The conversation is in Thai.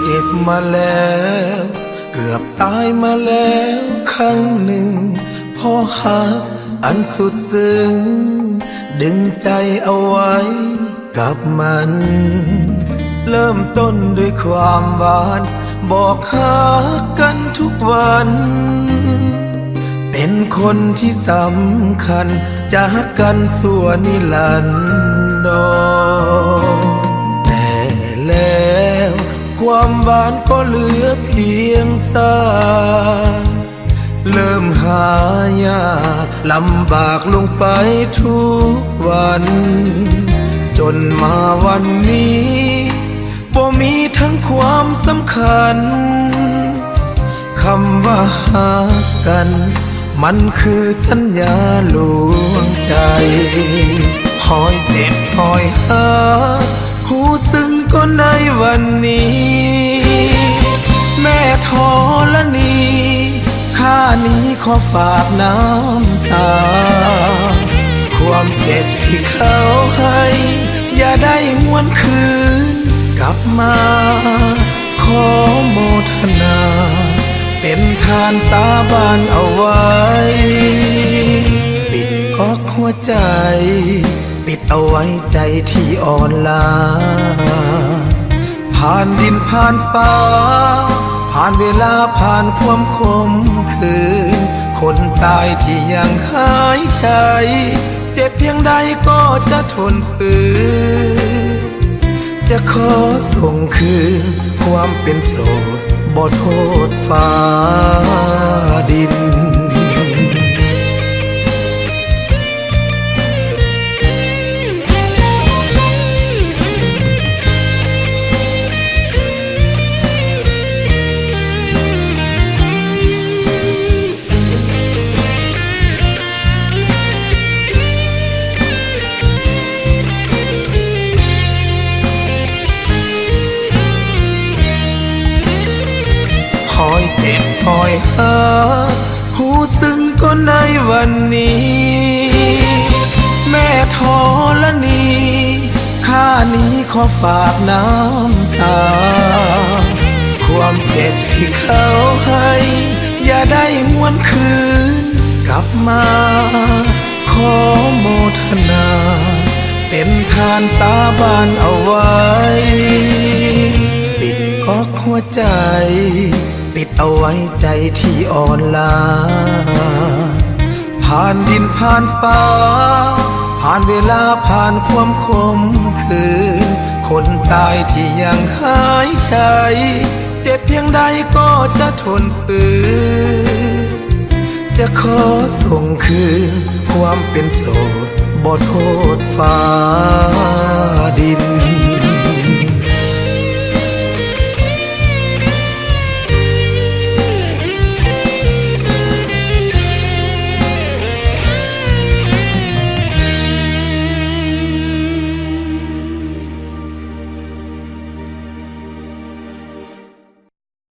เจ็บมาแล้วเกือบตายมาแล้วครั้งหนึ่งพอหักอันสุดซึ้งดึงใจเอาไว้กับมันเริ่มต้นด้วยความหวานบอกหากันทุกวันเป็นคนที่สำคัญจะหักกันส่วนนิรันดรแต่แล้วความหวานก็เหลือเพียงซากเริ่มหายากลำบากลงไปทุกวันจนมาวันนี้บ่มีทั้งความสำคัญคำว่าหากันมันคือสัญญาลวงใจหอยเจ็บหอยหาหูซึ้งก็ในวันนี้แม่ธรณีข้านี้ขอฝากน้ำตาความเจ็บที่เขาให้อย่าได้หวนคืนกลับมาขอโมทนาเป็นทานสาบานเอาไว้ปิดก๊อกหัวใจปิดเอาไว้ใจที่อ่อนล้าผ่านดินผ่านฟ้าผ่านเวลาผ่านความคมคืนคนตายที่ยังหายใจเจ็บเพียงใดก็จะทนฝืนจะขอส่งคืนความเป็นโสดบ่โทษฟ้าดินหอยเจ็บหอยหาหูซึ้งก็ในวันนี้แม่ธรณีข้านี้ขอฝากน้ำตาความเจ็บที่เขาให้อย่าได้หวนคืนกลับมาขอโมทนาเป็นทานสาบานเอาไว้ปิดก๊อกหัวใจปิดเอาไว้ใจที่อ่อนล้าผ่านดินผ่านฟ้าผ่านเวลาผ่านความคมคืนคนตายที่ยังหายใจเจ็บเพียงใดก็จะทนฝืนจะขอส่งคืนความเป็นโสดบ่โทษฟ้าดิน